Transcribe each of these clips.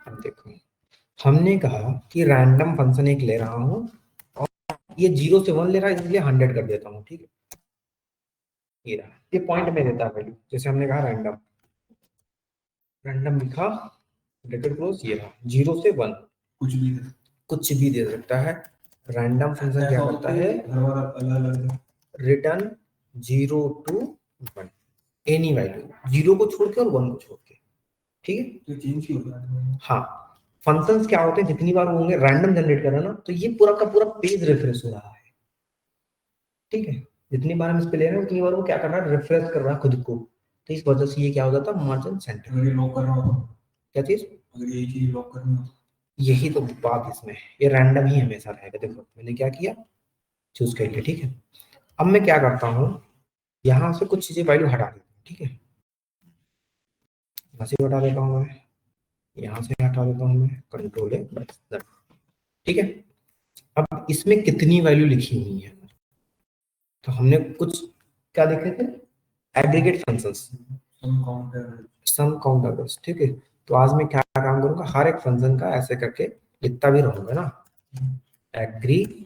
अब देखो, हमने कहा कि रैंडम फंक्शन एक ले रहा हूं और ये 0 से 1 ले रहा है, इसलिए 100 कर देता हूं। ठीक है, ये रहा, ये पॉइंट में देता है वैल्यू। जैसे हमने कहा रैंडम, रैंडम लिखा ब्रैकेट क्लोज, ये रहा 0 से 1, कुछ भी दे सकता है। रैंडम फंक्शन क्या करता है, रिटर्न 0 to 1, एनी वैल्यू, 0 को छोड़ के और 1 को छोड़ के। ठीक है, तो चेंज क्यों होता है? हाँ, फंक्शंस क्या होते हैं, जितनी बार वो होंगे रैंडम जनरेट कर रहे हैं ना, तो ये पूरा का पूरा पेज रिफ्रेश हो रहा है। ठीक है, जितनी बार हम इस पे ले रहे हैं उतनी बार वो क्या कर रहा है, रिफ्रेश कर रहा है खुद को। तो इस वजह से ये क्या हो जाता है, मार्जिन सेंटर। अगर ये लॉक करना हो, क्या चीज, अगर ये चीज लॉक करनी हो, यही तो बात इसमें, ये रैंडम ही हमेशा रहेगा। देखो मैंने क्या किया, चूज कर लिया। ठीक है, अब मैं क्या करता हूँ, यहाँ से कुछ चीजें वैल्यू हटा देता हूँ। ठीक है, यहाँ से हटा देता हूँ मैं, यहाँ से हटा देता हूँ मैं, कंट्रोल है बस। ठीक है, अब इसमें कितनी वैल्यू लिखी हुई है, तो हमने कुछ क्या देखे थे, एग्रीगेट फंक्शंस, सम काउंट एवरेज। ठीक है, तो आज मैं क्या काम करूंगा, हर एक फंक्शन का ऐसे करके लिखता भी रहूंगा ना, एग्रीगेट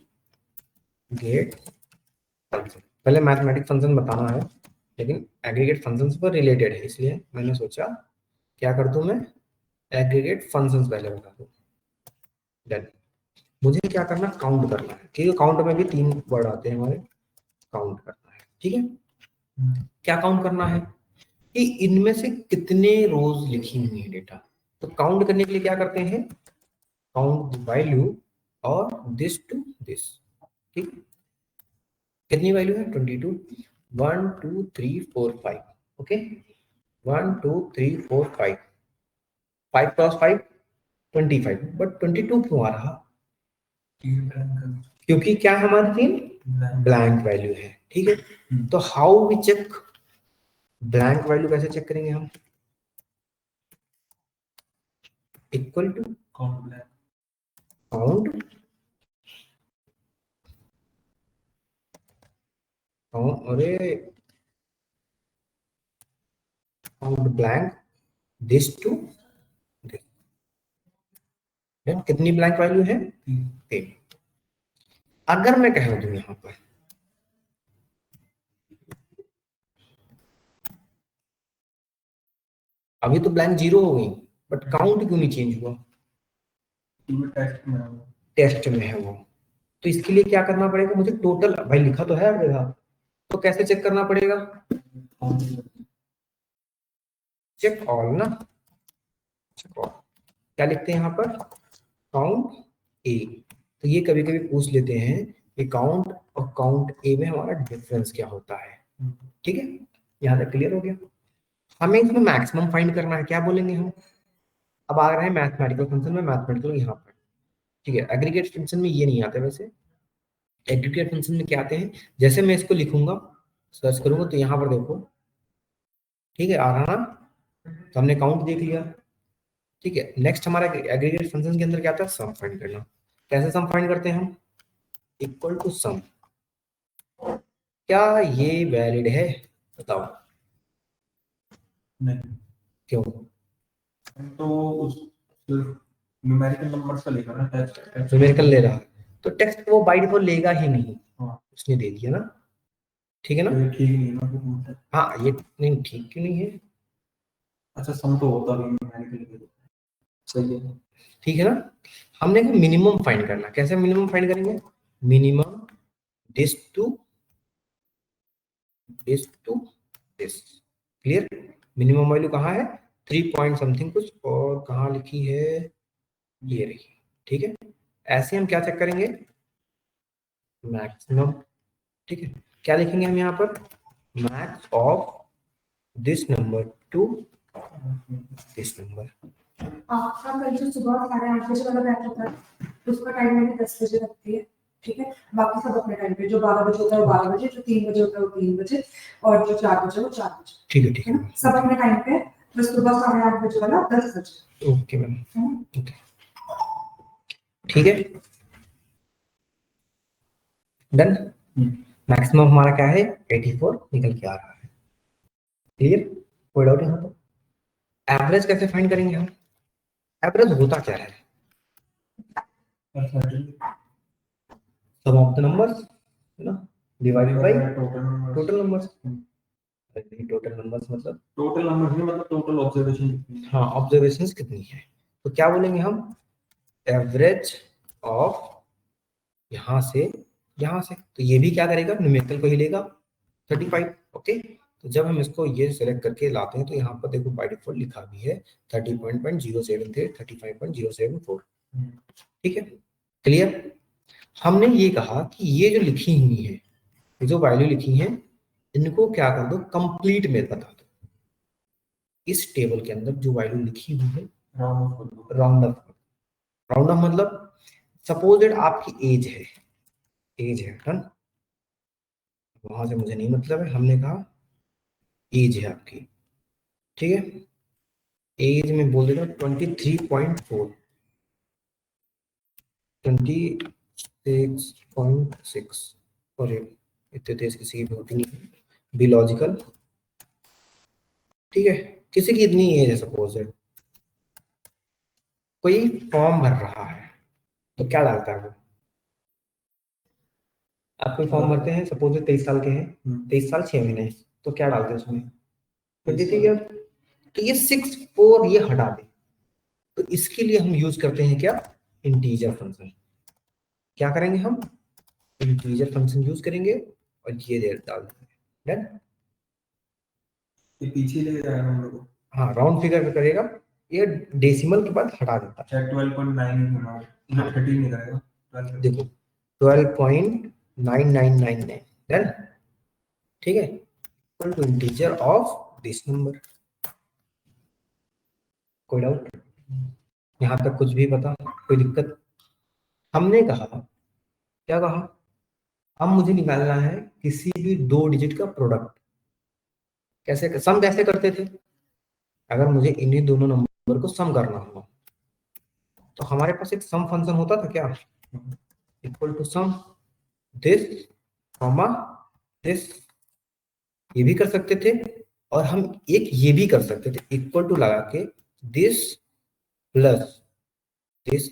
फंक्शन। पहले मैथमेटिक फंक्शन बताना है, लेकिन एग्रीगेट फंक्शंस पर रिलेटेड है, इसलिए मैंने सोचा क्या कर दूं मैं, एग्रीगेट फंक्शंस पहले बता दूं। देन मुझे क्या करना, काउंट करना है, क्योंकि काउंट में भी 3 वर्ड आते हैं हमारे, काउंट करना है। ठीक है, क्या काउंट करना है कि इनमें से कितने रोज लिखी हुई है डेटा। तो काउंट करने के लिए क्या करते हैं, काउंट वैल्यू और दिस टू दिस। ठीक, कितनी वैल्यू है, 22, 1 2 3 4 5। ओके, 1 2 3 4 5, 5 क्रॉस 5 25, बट 22 क्यों आ रहा, क्योंकि क्या है हमारी तीन ब्लैंक वैल्यू है। ठीक है, तो how we check blank value, कैसे चेक करेंगे हम, इक्वल टू काउंट, अरे count blank this to this. कितनी ब्लैंक वैल्यू है, 3। अगर मैं कह दूं यहां पर, अभी तो ब्लैंक 0 हो गई, बट काउंट क्यों नहीं चेंज हुआ, टेस्ट में है वो। तो इसके लिए क्या करना पड़ेगा, मुझे टोटल, भाई लिखा तो है हर जगह, तो कैसे चेक करना पड़ेगा, चेक ऑल ना, चेक ऑल। क्या लिखते हैं यहाँ पर, काउंट ए। तो ये कभी कभी पूछ लेते हैं कि काउंट और काउंट ए में हमारा डिफरेंस क्या होता है। ठीक है, यहाँ तक क्लियर हो गया। हमें इसमें मैक्सिमम फाइंड करना है, क्या बोलेंगे हम, अब आ रहे हैं मैथमेटिकल फंक्शन में, मैथमेटिकल यहाँ पर। ठीक है, एग्रीगेट फंक्शन में ये नहीं आते वैसे, एग्रीगेट फंक्शन में क्या आते हैं, जैसे मैं इसको लिखूंगा, सर्च करूंगा, तो यहाँ पर देखो, ठीक है, आ रहा ना, तो हमने काउंट देख लिया। ठीक है, नेक्स्ट हमारा एग्रीगेट फंक्शन के अंदर क्या आता है, सम फाइंड करना। कैसे सम फाइंड करते हैं हम, इक्वल टू सम। क्या ये वैलिड है, बताओ, नहीं, क्यों, तो उस न्यूमेरिकल नंबर से लेगा ना, टेक्स्ट न्यूमेरिकल ले रहा है, तो टेक्स्ट वो बाय डिफॉल्ट लेगा ही नहीं। हाँ, उसने दे दिया ना, ठीक है ना, तो ठीक नहीं है ना, हाँ ये नहीं, ठीक क्यों नहीं है, अच्छा सम तो होता भी न्यूमेरिकल, सही है, ठीक है ना। हमने मिनिमम फाइंड करना, कैसे मिनिमम फाइंड करेंगे, minimum this to this to this. Clear, minimum value कहाँ है, 3 पॉइंट समथिंग कुछ, और कहाँ लिखी है, ये रही। ठीक है, ऐसे हम क्या चेक करेंगे, मैक्सिमम। ठीक है, क्या लिखेंगे हम यहाँ पर, max of this number two this number. आपका कल जो सुबह 8:30 बजे वाला बैच होता है, उसका टाइम मैंने 10 बजे रखती है। ठीक है, बाकी सब अपने टाइम पे, जो 12 बजे होता है वो 12 बजे, जो 3 बजे होता है वो 3 बजे, और जो 4 बजे वो 4 बजे। ठीक है, ठीक है, सब अपने टाइम पे, बस सुबह 8:30 बजे वाला 10 बजे। ओके मैम, ओके, ठीक है, डन। मैक्सिमम हमारा क्या है, 84 निकल के आ रहा है। क्लियर, कोई डाउट यहाँ पर, एवरेज कैसे फाइंड करेंगे हम? एवरेज होता क्या है? सम ऑफ द नंबर्स है ना, divided by total numbers. Total numbers मतलब टोटल नंबर नहीं, मतलब टोटल ऑब्जर्वेशन। हाँ, ऑब्जर्वेशंस कितनी है, तो क्या बोलेंगे हम? एवरेज ऑफ यहाँ से यहाँ से, तो ये भी क्या करेगा, न्यूमेरिकल को ही लेगा 35। ओके, तो जब हम इसको ये सेलेक्ट करके लाते हैं तो यहाँ पर देखो बाय डिफॉल्ट लिखा भी है 30.073 35.074। ठीक है, क्लियर। हमने ये कहा कि ये जो लिखी हुई है, ये जो वैल्यू लिखी है, इनको क्या कर दो, कंप्लीट में बता दो। इस टेबल के अंदर जो वैल्यू लिखी हुई है राउंड अप, राउंड अप मतलब सपोज दैट आपकी एज है, एज है डन, वहां से मुझे नहीं मतलब है, हमने कहा एज है आपकी, ठीक है, एज में बोल देता 23.4 26.6, और इतने तेज किसी की भी होती नहीं है, बिलॉजिकल, ठीक है, किसी की इतनी एज है, सपोज है कोई फॉर्म भर रहा है, तो क्या डालता है वो? आप कोई फॉर्म भरते हैं, सपोज 23 साल के हैं, 23 साल 6 महीने, तो क्या डालते हैं उसमें? 23 ईयर। तो ये 64 ये हटा दे, तो इसके लिए हम यूज करते हैं क्या, इंटीजर फंक्शन। क्या करेंगे हम? इंटीजर फंक्शन यूज करेंगे और ये दे डाल देंगे, डन। ये पीछे ले जाएगा हम लोग को। हाँ, राउंड फिगर करेगा, ये डेसिमल के बाद हटा देता है। 12.9 होना, हाँ, 13 नहीं करेगा, देखो 12.9999, डन, ठीक है, equal to integer of this number. कोई डाउट? यहाँ तक कुछ भी पता, कोई दिक्कत? हमने कहा, क्या कहा, अब मुझे निकालना है किसी भी 2 डिजिट का प्रोडक्ट। कैसे सम कैसे करते थे? अगर मुझे इन्हीं दोनों नंबर को सम करना हो तो हमारे पास एक सम फंक्शन होता था क्या, equal to sum this comma this, ये भी कर सकते थे, और हम एक ये भी कर सकते थे, इक्वल टू लगा के दिस प्लस दिस,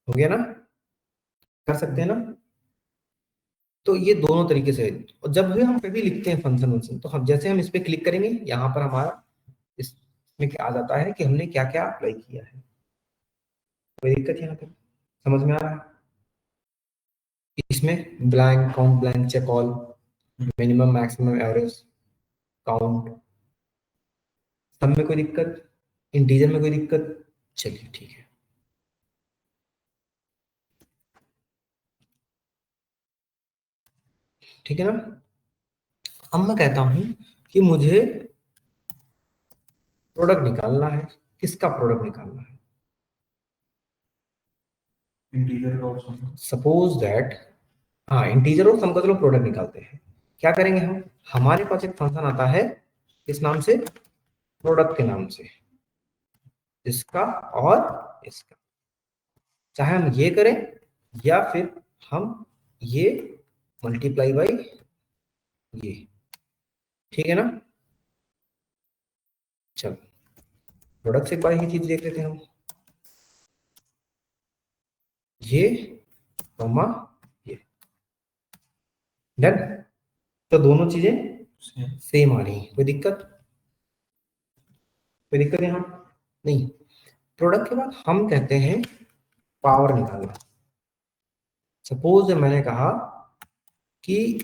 हो गया ना, कर सकते हैं ना। तो ये दोनों तरीके से, और जब भी हम कभी लिखते हैं फंक्शन वंक्शन, तो हम जैसे हम इस पे क्लिक करेंगे, यहाँ पर हमारा इसमें क्या आ जाता है कि हमने क्या क्या अप्लाई किया है। कोई दिक्कत यहाँ पे, समझ में आ रहा है? इसमें blank, count blank, check all, minimum maximum average, count, सब में कोई दिक्कत, इंटीजर में कोई दिक्कत? चलिए ठीक है। ठीक है ना, अब मैं कहता हूं कि मुझे प्रोडक्ट निकालना है, किसका प्रोडक्ट निकालना है? इंटीजर का ऑप्शन, सपोज दैट, हाँ, इंटीजर और सम का चलो प्रोडक्ट निकालते हैं। क्या करेंगे हम? हमारे पास एक फंक्शन आता है इस नाम से, प्रोडक्ट के नाम से, इसका और इसका, चाहे हम ये करें या फिर हम ये मल्टीप्लाई बाई ये, ठीक है ना। चलो प्रोडक्ट से एक बार ये चीज देख लेते हैं हम, ये कॉमा ये, डन। तो दोनों चीजें सेम आ रही हैं, कोई दिक्कत? कोई दिक्कत यहाँ नहीं। प्रोडक्ट के बाद हम कहते हैं पावर निकालना। सपोज मैंने कहा कि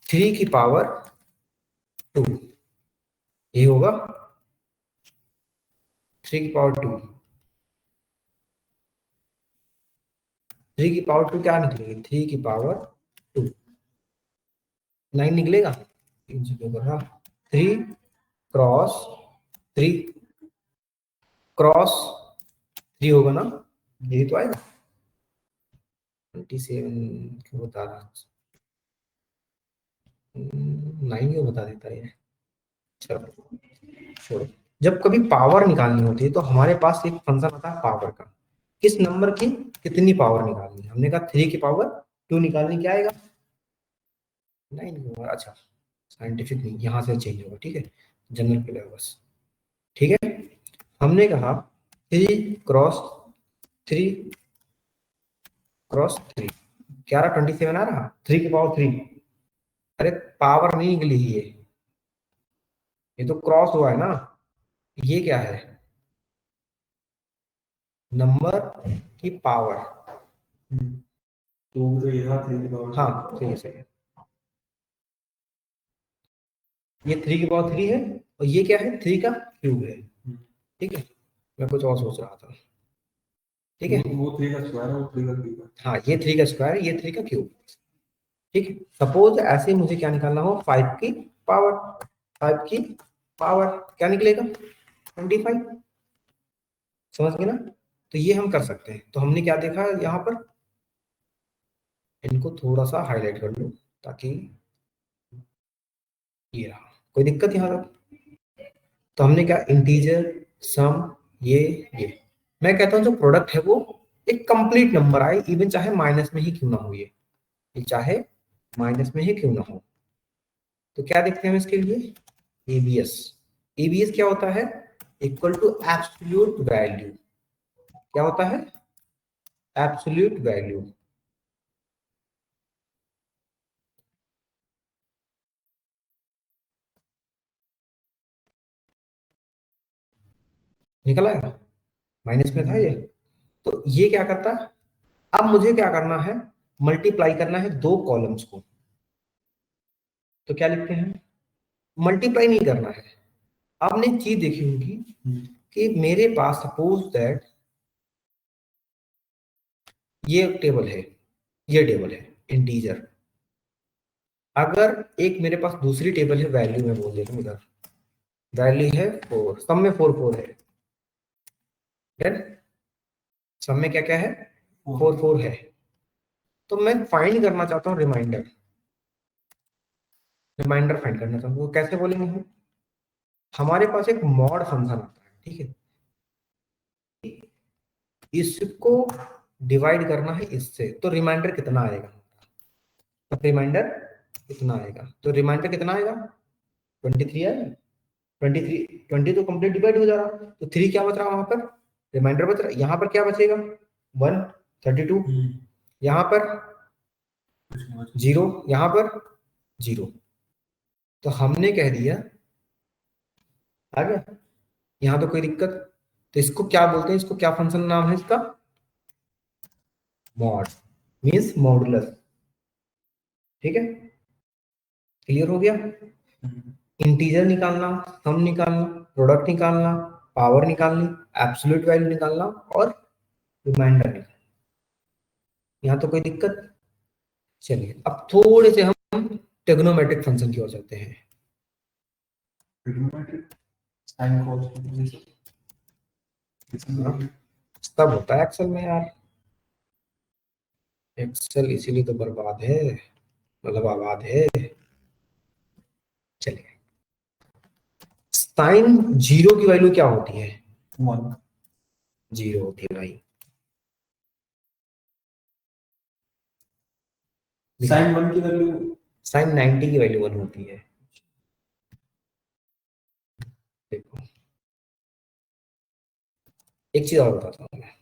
3 की पावर 2, ये होगा 3 की पावर 2, 3 की पावर 2 क्या निकलेगी? 3 की पावर 2, 9 निकलेगा, 3 क्रॉस 3, क्रॉस 3 होगा ना, यही तो आएगा। 27 क्यों बता रहा, 9 क्यों बता देता है ये, चलो छोड़ो। जब कभी पावर निकालनी होती है तो हमारे पास एक फंक्शन आता है पावर का, किस नंबर की कितनी पावर निकालनी है। हमने कहा 3 की पावर 2 निकालनी, क्या आएगा? 9 की पावर, अच्छा साइंटिफिक नहीं, यहाँ से चेंज होगा, ठीक है। जनरल के लिए बस। ठीक है, हमने कहा 3 क्रॉस 3 क्या रहा, 27 आ रहा, 3 की पावर 3। अरे पावर नहीं निकली ये तो क्रॉस हुआ है ना, ये क्या है, नंबर की पावर। तो ये था 3 की पावर हाँ सही है सही है, ये 3 की पावर 3 है और ये क्या है, 3 का क्यूब है। ठीक है, मैं कुछ और सोच रहा था। ठीक है, वो 3 का स्क्वायर है, वो 3 का क्यूब है। हाँ ये 3 का स्क्वायर, ये 3 का क्यूब। ठीक है, सपोज ऐसे मुझे क्या निकालना हो, 5 की पावर, 5 की पावर क्या निकलेगा, 25। समझ गए ना, तो ये हम कर सकते हैं। तो हमने क्या देखा यहाँ पर, इनको थोड़ा सा हाईलाइट कर लो ताकि ये रहा, कोई दिक्कत यहाँ तक। तो हमने क्या, इंटीजर, सम, ये मैं कहता हूँ जो प्रोडक्ट है वो एक कंप्लीट नंबर आए, इवन चाहे माइनस में ही क्यों ना हो, ये चाहे माइनस में ही क्यों ना हो। तो क्या देखते हैं हम इसके लिए, एबीएस। एबीएस क्या होता है, इक्वल टू एब्सोल्यूट वैल्यू। क्या होता है, एब्सोल्यूट वैल्यू। निकला है, माइनस में था ये। तो ये क्या करता है, अब मुझे क्या करना है, मल्टीप्लाई करना है दो कॉलम्स को। तो क्या लिखते हैं, मल्टीप्लाई नहीं करना है। आपने एक चीज देखी होगी कि मेरे पास सपोज दैट ये टेबल है, ये टेबल है इंटीजर। अगर एक मेरे पास दूसरी टेबल है वैल्यू में, बोल देता हूं इधर वैल्यू है 4, सब में 4 है, डन। सब में क्या क्या है, 4 है। तो मैं फाइंड करना चाहता हूँ रिमाइंडर, रिमाइंडर फाइंड करना चाहता हूँ। तो कैसे बोलेंगे हम, हमारे पास एक मॉड फंक्शन आता है, ठीक है, इसको डिवाइड करना है इससे, तो रिमाइंडर कितना आएगा, तो रिमाइंडर कितना आएगा, तो रिमाइंडर कितना आएगा, 23 आएगा। 23, 20 तो कंप्लीट डिवाइड हो जा रहा, तो 3 क्या बच रहा वहां पर, रिमाइंडर बच रहा। यहाँ पर क्या बचेगा, 1, 32। यहाँ पर 0, यहाँ पर 0। तो हमने कह दिया, आ गया, यहाँ तो कोई दिक्कत। तो इसको क्या बोलते हैं, इसको क्या फंक्शन नाम है इसका, मॉड, मीन्स मॉडुलस। ठीक है, क्लियर हो गया। इंटीजर निकालना, सम निकालना, प्रोडक्ट निकालना, पावर निकालनी, एब्सोल्यूट वैल्यू निकालना और रिमाइंडर निकालना। यहाँ तो कोई दिक्कत। चलिए अब थोड़े से हम ट्रिग्नोमेट्रिक फंक्शन की ओर चलते हैं। हाँ, तब होता है एक्सेल में यार, एक्सेल इसीलिए तो बर्बाद है, मतलब आबाद है। चलिए, साइन 0 की वैल्यू क्या होती है, 1 0 होती है भाई। साइन 1 की वैल्यू, साइन 90 की वैल्यू 1 होती है। देखो एक चीज और बताता हूँ मैं,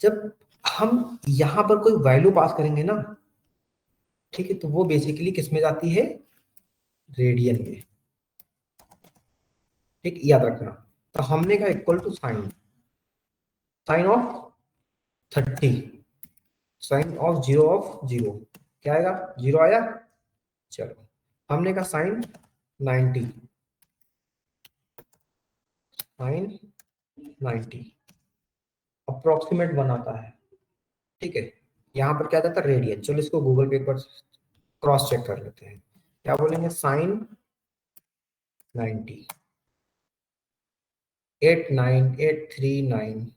जब हम यहां पर कोई वैल्यू पास करेंगे ना, ठीक है, तो वो बेसिकली किस में जाती है, रेडियन में। ठीक, याद रखना। तो हमने कहा equal to sine, sine of 30, sine of 0 of 0 क्या आएगा, 0 आया। चलो, हमने कहा साइन 90, साइन 90 अप्रोक्सीमेट बनाता है। ठीक है, यहाँ पर क्या जाता है, रेडियन। चलो इसको गूगल पे एक बार क्रॉस चेक कर लेते हैं। क्या बोलेंगे, साइन 90 89839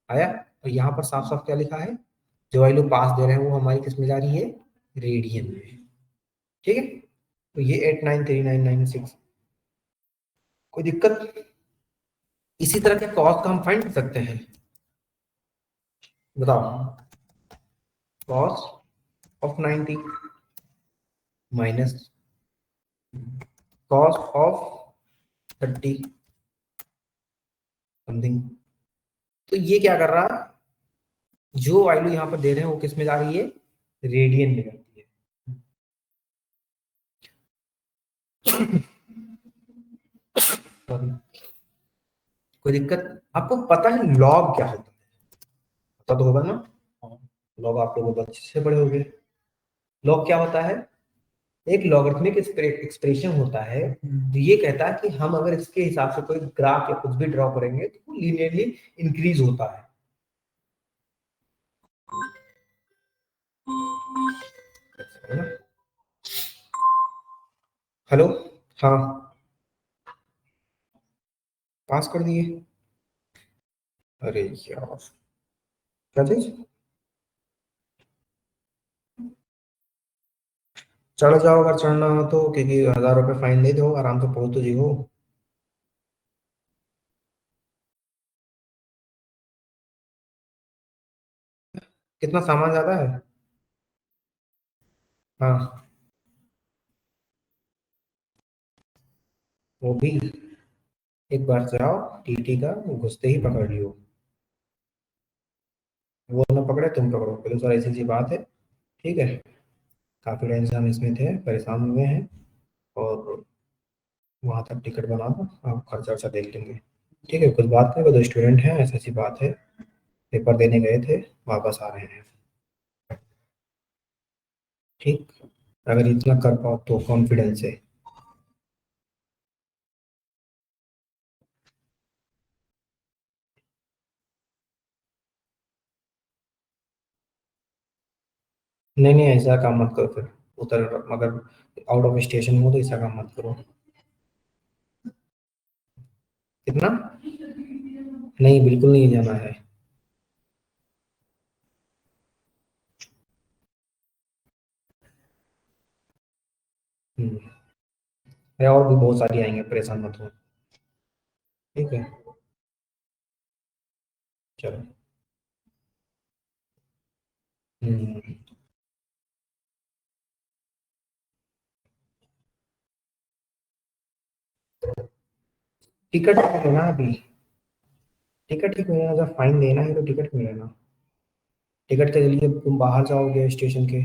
आया। और यहाँ पर साफ साफ क्या लिखा है, जो वैल्यू पास दे रहे हैं वो हमारी किस में जा रही है, रेडियन में। ठीक है, तो ये 8939996, कोई दिक्कत। इसी तरह के कॉस का हम फाइंड कर सकते हैं, बताओ, cos of 90 minus cos of 30 something. तो ये क्या कर रहा है, जो वैल्यू यहाँ पर दे रहे हैं वो किस में जा रही है, रेडियन में जाती है। Sorry, कोई दिक्कत? आपको पता है लॉग क्या होता है? पता तो होगा ना, लॉग आप लोग बहुत अच्छे से पढ़े होंगे। लॉग क्या होता है, एक लॉगरिथमिक एक्सप्रेशन होता है जो ये कहता है कि हम अगर इसके हिसाब से कोई ग्राफ या कुछ भी ड्रॉ करेंगे तो वो लीनियरली इंक्रीज होता है। हेलो, हाँ, पास कर दिए। अरे यार, क्या चीज? चढ़ जाओ अगर चढ़ना हो तो, क्योंकि 1000 रुपये फाइन दे दो, आराम से पढ़ो तो जी हो। कितना सामान ज्यादा है? हाँ, वो भी एक बार जाओ, टीटी का घुसते ही पकड़ लियो। वो ना पकड़े तुम पकड़ो, पहले सर ऐसी सी बात है। ठीक है, काफी टाइम से हम इसमें थे, परेशान हुए हैं, और वहां तक टिकट बना दो, आप खर्चा वर्चा देख लेंगे। ठीक है, कुछ बात नहीं, वो दो स्टूडेंट हैं, ऐसी सी बात है, पेपर देने गए थे, वापस आ रहे हैं। ठीक, अगर इतना कर पाओ तो कॉन्फिडेंस है। नहीं नहीं, ऐसा काम मत करो फिर, उधर अगर आउट ऑफ स्टेशन हो तो ऐसा काम मत करो। कितना? नहीं, बिल्कुल नहीं जाना है। हम्म, अरे और भी बहुत सारी आएंगे, परेशान मत हो। ठीक है, चलो। हम्म, टिकट लेना अभी, टिकट ही क्यों लेना, जब फाइन देना है तो टिकट क्यों लेना? टिकट के लिए तुम बाहर जाओगे स्टेशन के।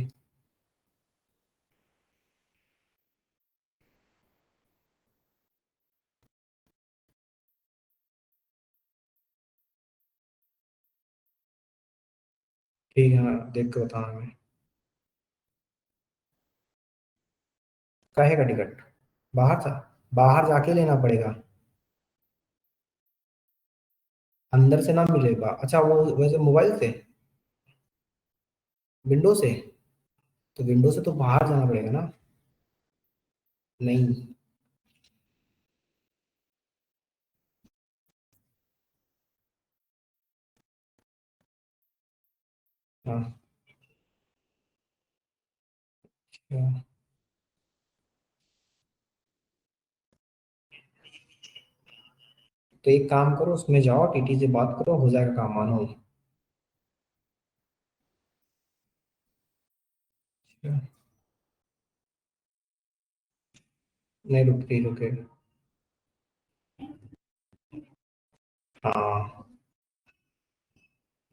ठीक है, हाँ, देख के बताना हमें। काहे का टिकट? बाहर जा, बाहर जाके लेना पड़ेगा, अंदर से ना मिलेगा। अच्छा, वो वैसे मोबाइल से, विंडो से? तो विंडो से तो बाहर जाना पड़ेगा ना। नहीं। हाँ, हाँ। तो एक काम करो, उसमें जाओ, टीटी से बात करो, हो जाएगा काम, मानो। नहीं, रुक नहीं रुके। हाँ,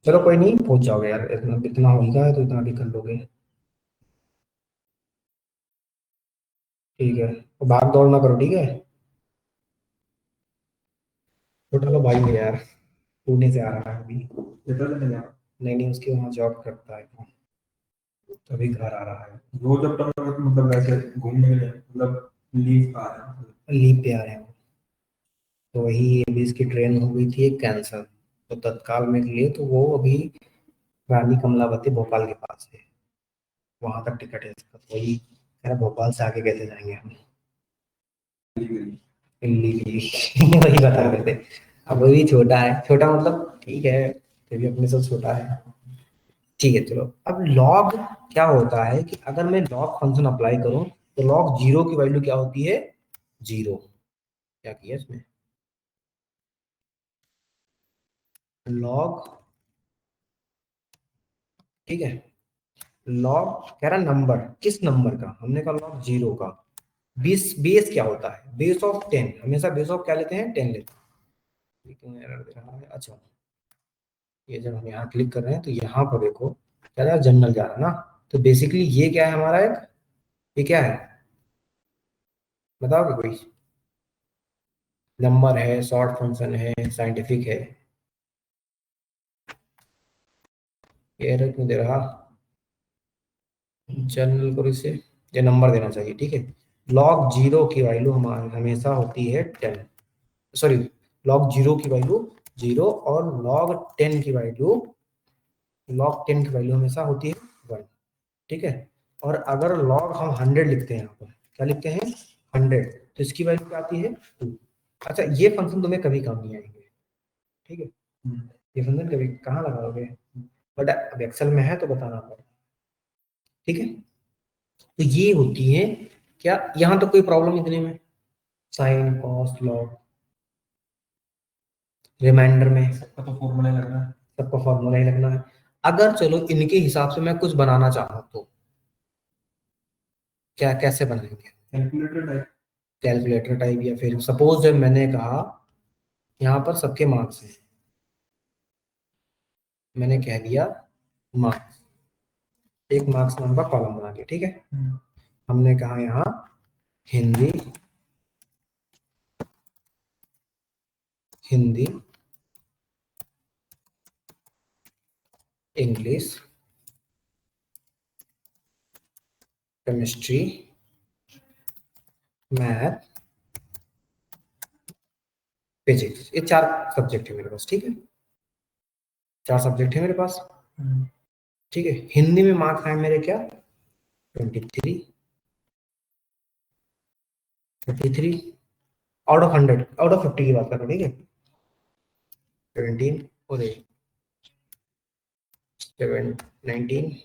चलो कोई नहीं, पहुंच जाओगे यार, इतना इतना होगा तो इतना भी कर लोगे। ठीक है, तो भाग दौड़ ना करो, ठीक है। उठा लो भाई यार, पुणे से आ रहा है अभी। पेपर देने जा। नहीं नहीं, उसके वहाँ जॉब करता है वो, तो अभी घर आ रहा है। रोज अपना मतलब वैसे घूमने के लिए मतलब लीव आ रहा है। लीव पे आ रहे हैं वो। तो वही अभी इसकी ट्रेन हो गई थी एक कैंसल, तो तत्काल में लिए, तो वो अभी रानी कमलावती भोपाल के पास है, वहां तक टिकट है इसका, तो वही कह रहा भोपाल से आगे कैसे जाएंगे हम दिल्ली की। वही बता रहे थे। अब वो भी छोटा है, छोटा मतलब ठीक है, फिर भी अपने से छोटा है। ठीक है, चलो। अब लॉग क्या होता है कि अगर मैं लॉग फंक्शन अप्लाई करूं तो लॉग जीरो की वैल्यू क्या होती है, जीरो। क्या किया इसमें, लॉग, ठीक है, लॉग कह रहा नंबर, किस नंबर का, हमने कहा लॉग जीरो का। बेस क्या होता है? बेस ऑफ 10, हमेशा बेस ऑफ क्या लेते हैं? 10 लेते हैं। लेकिन एरर दे रहा है। अच्छा, ये जब हम यहाँ क्लिक कर रहे हैं तो यहाँ पर देखो क्या रहा है, जनरल जा रहा है ना। तो बेसिकली ये क्या है हमारा, एक ये क्या है बताओगे कोई? नंबर है, शॉर्ट फंक्शन है, साइंटिफिक है। ये एरर क्यों दे रहा? जनरल को इसे ये नंबर देना चाहिए, ठीक है। लॉग जीरो की वैल्यू हमारे हमेशा होती है 10, सॉरी, लॉग जीरो की वैल्यू 0 और लॉग 10 की वैल्यू हमेशा होती है 1, ठीक है। और अगर लॉग हम 100 लिखते हैं, यहाँ पर क्या लिखते हैं? 100, तो इसकी वैल्यू क्या आती है? 2। अच्छा, ये फंक्शन तुम्हें कभी काम नहीं आएंगे, ठीक है। ये फंक्शन कभी कहाँ लगाओगे? बट अब एक्सेल में है तो बताना पड़ेगा, ठीक है। तो ये होती है क्या, यहाँ तो कोई प्रॉब्लम इतने में? साइन, कॉस, लॉग, रिमाइंडर में सबका तो फॉर्मूला लग रहा है। सबका फॉर्मूला ही लगना है। अगर चलो इनके हिसाब से मैं कुछ बनाना चाहूँ तो क्या, कैसे बनाएंगे? Calculator type. कैलकुलेटर टाइप, या फिर सपोज जब मैंने कहा यहाँ पर सबके मार्क्स हैं, मैंने कह दिया मार्क्स, एक मार्क्स नाम का कॉलम बना के, ठीक है। हमने कहा यहाँ Hindi, Hindi, English, chemistry, math, physics, ये 4 सब्जेक्ट है मेरे पास, ठीक है। 4 सब्जेक्ट है मेरे पास, ठीक है। हिंदी में मार्क्स आए मेरे क्या? 23, 33 आउट ऑफ 100, आउट ऑफ 50 की बात कर रहा हूँ, ठीक है। 17 और 7, 19,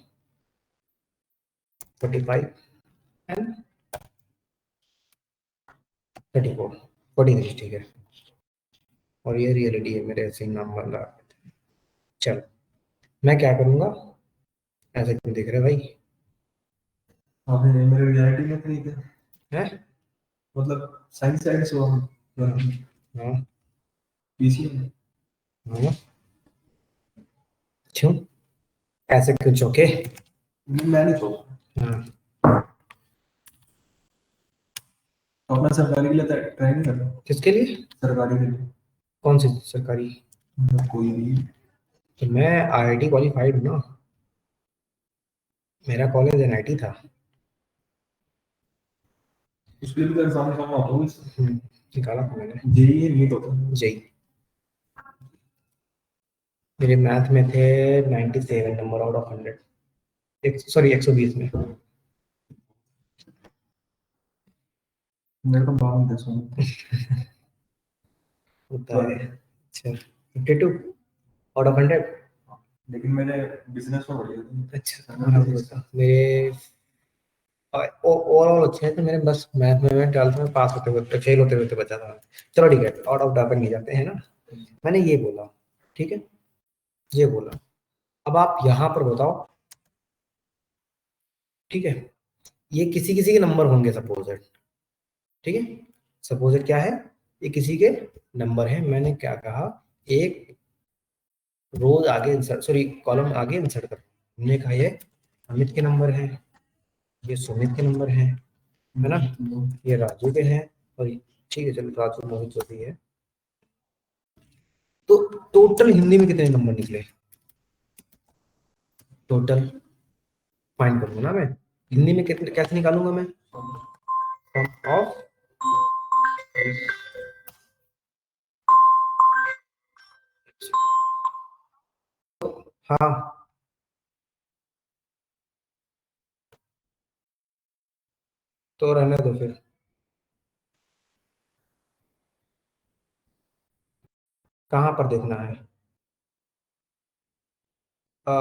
45 एंड 34, 43, ठीक है। और ये रियलिटी है, मेरे ऐसे ही नाम बन रहा है। चल, मैं क्या करूंगा? ऐसे क्यों दिख रहे भाई? आपने मेरे रियलिटी में नहीं थे, है? मतलब साइंस साइड से हम हाँ पीसी में। हाँ, क्यों ऐसे क्यों चौके? मैंने सोचा हाँ, तो अपना सरकारी के लिए ट्राई नहीं कर रहा। किसके लिए? सरकारी के लिए कौन सी सरकारी? मतलब कोई भी। तो मैं आईआईटी क्वालिफाइड हूँ ना, मेरा कॉलेज एनआईटी था। उसके लिए भी तो एग्जाम निकालना होता होगा इससे। निकाला था मैंने, जेई नीट होता है। जेई। मेरे मैथ में थे 97 नंबर आउट ऑफ 100, सॉरी 120 में। मेरे को 52 थे उसमें। होता पर है। अच्छा, 52 आउट ऑफ 100। लेकिन मैंने बिजनेस में बढ़िया था। अच्छा, हाँ, मेरे ओवरऑल अच्छे हैं, तो मेरे बस मैथ में मैं 12th में पास होते होते, फेल होते होते बचा था। चलो ठीक है, आउट ऑफ डाटा नहीं जाते हैं ना। मैंने ये बोला, ठीक है, ये बोला। अब आप यहाँ पर बताओ, ठीक है, ये किसी किसी के नंबर होंगे सपोज, ठीक है। सपोज क्या है, ये किसी के नंबर है। मैंने क्या कहा, एक रोज आगे इंसर्ट, सॉरी कॉलम आगे इंसर्ट कर। हमने कहा ये अमित के नंबर है, ये सुमित के नंबर है ना, ये राजू के हैं, और ठीक है चलो राजू मोहित जो भी है। तो टोटल हिंदी में कितने नंबर निकले? टोटल फाइंड करूंगा ना मैं, हिंदी में कितने कैसे निकालूंगा मैं? सम ऑफ, हाँ, तो रहने दो फिर। कहाँ पर देखना है? आ,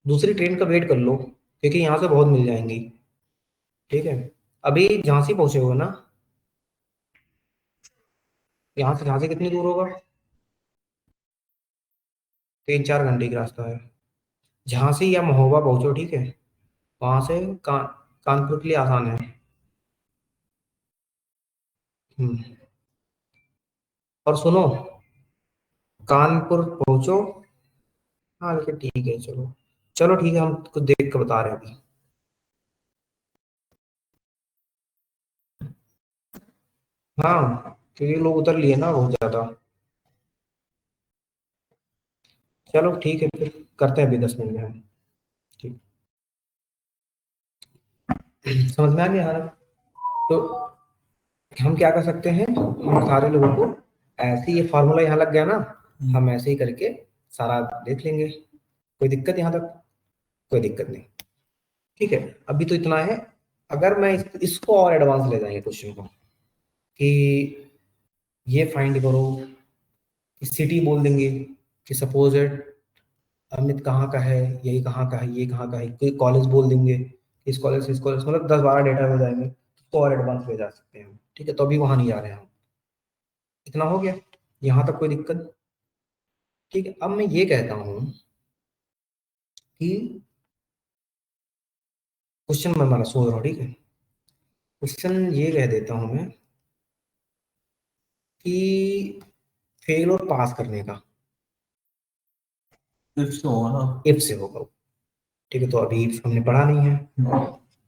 दूसरी ट्रेन का वेट कर लो, क्योंकि यहाँ से बहुत मिल जाएंगी, ठीक है। अभी झांसी पहुंचे हो ना? यहाँ से झांसी कितनी दूर होगा? 3-4 घंटे की रास्ता है। झांसी या महोबा पहुंचो, ठीक है। वहां से कानपुर के लिए आसान है। और सुनो, कानपुर पहुंचो। हाँ लेकिन ठीक है, चलो चलो ठीक है, हम कुछ देख के बता रहे हैं अभी। हाँ क्योंकि लोग उतर लिए ना बहुत ज्यादा। चलो ठीक है, फिर करते हैं अभी 10 मिनट में हम। ठीक। समझ में आ गया यार? तो हम क्या कर सकते हैं, हम सारे लोगों को ऐसे ही, ये फॉर्मूला यहाँ लग गया ना, हम ऐसे ही करके सारा देख लेंगे। कोई दिक्कत यहाँ तक? कोई दिक्कत नहीं। ठीक है, अभी तो इतना है। अगर मैं इसको और एडवांस ले जाएंगे क्वेश्चन को, कि ये फाइंड करो, कि सिटी बोल देंगे, कि सपोज इट अमित कहाँ का है, यही कहाँ का है, ये कहाँ का है, कोई कॉलेज बोल देंगे, इस कॉलेज से इस कॉलेज, मतलब 10-12 डेटा हो जाएंगे, तो और एडवांस ले जा सकते हैं हम। ठीक है, तो अभी वहां नहीं जा रहे हैं हम। इतना हो गया, यहाँ तक कोई दिक्कत? ठीक है, अब मैं ये कहता हूँ कि क्वेश्चन मैं हमारा सोच रहा हूँ, ठीक है, क्वेश्चन ये कह देता हूँ मैं कि फेल और पास करने का इफ से होगा ना। इफ से होगा। ठीक है, तो अभी if हमने पढ़ा नहीं है।